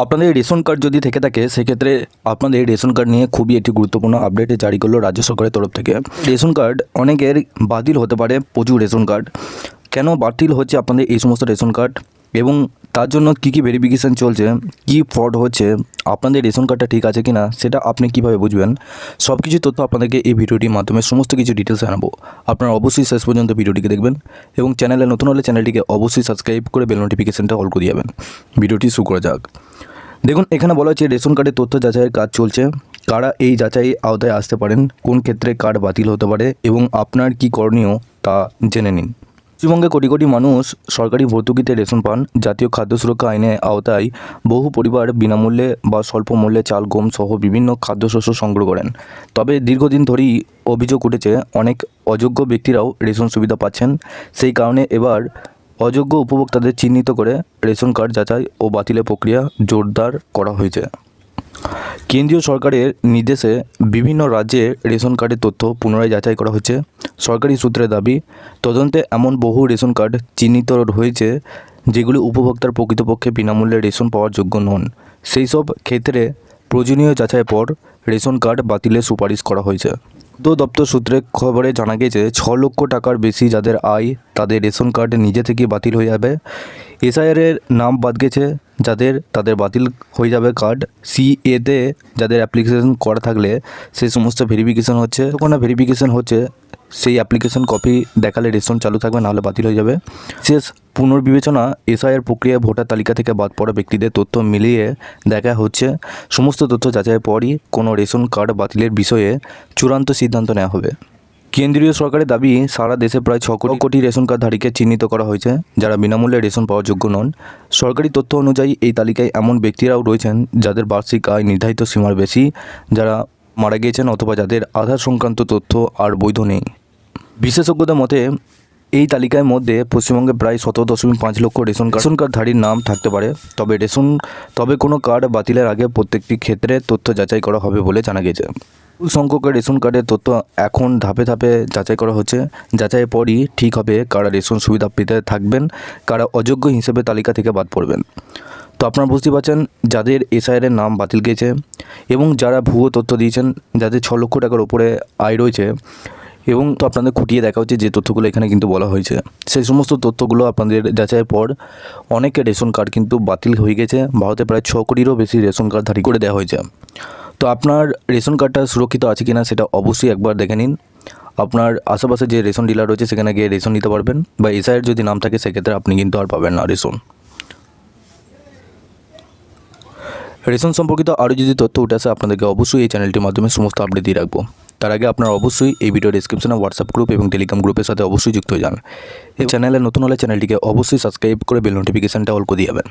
আপনাদের ration card যদি থেকে থাকে সেক্ষেত্রে আপনাদের রেশন কার্ড নিয়ে খুবই একটি গুরুত্বপূর্ণ আপডেট জারি করলো রাজ্য সরকারের তরফ থেকে। রেশন কার্ড অনেকের বাতিল হতে পারে, প্রচুর রেশন কার্ড কেন বাতিল হচ্ছে আপনাদের এই সমস্ত রেশন কার্ড এবং তার জন্য কী ভেরিফিকেশান চলছে, কী ফ্রড হচ্ছে, আপনাদের রেশন কার্ডটা ঠিক আছে কি না সেটা আপনি কীভাবে বুঝবেন, সব কিছু তথ্য আপনাদেরকে এই ভিডিওটির মাধ্যমে সমস্ত কিছু ডিটেলস জানাবো। আপনারা অবশ্যই শেষ পর্যন্ত ভিডিওটিকে দেখবেন এবং চ্যানেলে নতুন হলে চ্যানেলটিকে অবশ্যই সাবস্ক্রাইব করে বেল নোটিফিকেশানটা অল করে যাবেন। ভিডিওটি শুরু করা যাক। দেখুন, এখানে বলা হচ্ছে রেশন কার্ডের তথ্য যাচাইয়ের কাজ চলছে। কারা এই যাচাই আওতায় আসতে পারেন, কোন ক্ষেত্রে কার্ড বাতিল হতে পারে এবং আপনার কি করণীয় তা জেনে নিন। পশ্চিমবঙ্গে কোটি কোটি মানুষ সরকারি ভর্তুকিতে রেশন পান। জাতীয় খাদ্য সুরক্ষা আইনের আওতায় বহু পরিবার বিনামূল্যে বা স্বল্প মূল্যে চাল, গম সহ বিভিন্ন খাদ্যশস্য সংগ্রহ করেন। তবে দীর্ঘদিন ধরেই অভিযোগ উঠেছে অনেক অযোগ্য ব্যক্তিরাও রেশন সুবিধা পাচ্ছেন। সেই কারণে এবার অযোগ্য উপভোক্তাদের চিহ্নিত করে রেশন কার্ড যাচাই ও বাতিলের প্রক্রিয়া জোরদার করা হয়েছে। কেন্দ্রীয় সরকারের নির্দেশে বিভিন্ন রাজ্যে রেশন কার্ডের তথ্য পুনরায় যাচাই করা হচ্ছে। সরকারি সূত্রের দাবি, তদন্তে এমন বহু রেশন কার্ড চিহ্নিত হয়েছে যেগুলি উপভোক্তার প্রকৃতপক্ষে বিনামূল্যে রেশন পাওয়ার যোগ্য নন। সেই সব ক্ষেত্রে প্রয়োজনীয় যাচাইয়ের পর রেশন কার্ড বাতিলের সুপারিশ করা হয়েছে। দপ্তর সূত্রে খবরে জানা গেছে 6 লক্ষ টাকার বেশি যাদের আয় তাদের রেশন কার্ড নিজে থেকে বাতিল হয়ে যাবে। এসআইআরের নাম বাদ গেছে তাদের বাতিল হয়ে যাবে কার্ড। সিএতে যাদের অ্যাপ্লিকেশন করা থাকলে সেই সমস্ত ভেরিফিকেশন হচ্ছে, যখন না ভেরিফিকেশন হচ্ছে সেই অ্যাপ্লিকেশন কপি দেখালে রেশন চালু থাকবে, নাহলে বাতিল হয়ে যাবে। শেষ পুনর্বিবেচনা এসআইআর প্রক্রিয়ায় ভোটার তালিকা থেকে বাদ পড়া ব্যক্তিদের তথ্য মিলিয়ে দেখা হচ্ছে। সমস্ত তথ্য যাচাইয়ের পরই কোনো রেশন কার্ড বাতিলের বিষয়ে চূড়ান্ত সিদ্ধান্ত নেওয়া হবে। কেন্দ্রীয় সরকারের দাবি, সারা দেশে প্রায় 6 কোটি রেশন কার্ডধারীকে চিহ্নিত করা হয়েছে যারা বিনামূল্যে রেশন পাওয়ার যোগ্য নন। সরকারি তথ্য অনুযায়ী এই তালিকায় এমন ব্যক্তিরাও রয়েছেন যাদের বার্ষিক আয় নির্ধারিত সীমার বেশি, যারা মারা গিয়েছেন অথবা যাদের আধার সংক্রান্ত তথ্য আর বৈধ নেই। বিশেষজ্ঞদের মতে এই তালিকার মধ্যে পশ্চিমবঙ্গে প্রায় 17.5 লক্ষ রেশন কার্ডধারীর নাম থাকতে পারে। তবে কোনো কার্ড বাতিলের আগে প্রত্যেকটি ক্ষেত্রে তথ্য যাচাই করা হবে বলে জানা গেছে। ফুল সংখ্যক রেশন কার্ডের তথ্য এখন ধাপে ধাপে যাচাই করা হচ্ছে। যাচাইয়ের পরই ঠিক হবে কারা রেশন সুবিধা পেতে থাকবেন, কারা অযোগ্য হিসেবে তালিকা থেকে বাদ পড়বেন। তো আপনারা বুঝতে পারছেন, যাদের এসআইআরের নাম বাতিল গেছে এবং যারা ভুয়ো তথ্য দিয়েছেন, যাদের 6 লক্ষ টাকার উপরে আয় রয়েছে এবং তো আপনাদের খুঁটিয়ে দেখা হচ্ছে যে তথ্যগুলো এখানে কিন্তু বলা হয়েছে, সেই সমস্ত তথ্যগুলো আপনাদের যাচাইয়ের পর অনেকের রেশন কার্ড কিন্তু বাতিল হয়ে গেছে। ভারতে প্রায় 6 কোটিরও বেশি রেশন কার্ড ধারী করে দেওয়া হয়েছে। তো আপনার রেশন কার্ডটা সুরক্ষিত আছে কিনা সেটা অবশ্যই একবার দেখে নিন। আপনার আশেপাশে যে রেশন ডিলার রয়েছে সেখানে গিয়ে রেশন নিতে পারবেন, বা এসআইআর যদি নাম থাকে সেক্ষেত্রে আপনি কিন্তু আর পাবেন না রেশন সম্পর্কিত আরও যদি তথ্য উঠে আসে আপনাদেরকে অবশ্যই এই চ্যানেলটির মাধ্যমে সমস্ত আপডেট দিয়ে রাখবো। তার আগে আপনারা অবশ্যই এই ভিডিও ডেসক্রিপশনে হোয়াটসঅ্যাপ গ্রুপ এবং টেলিগ্রাম গ্রুপের সাথে অবশ্যই যুক্ত হয়ে যান। এই চ্যানেলে নতুন হলে চ্যানেলটিকে অবশ্যই সাবস্ক্রাইব করে বেল নোটিফিকেশানটা অল করে দিয়ে যাবেন।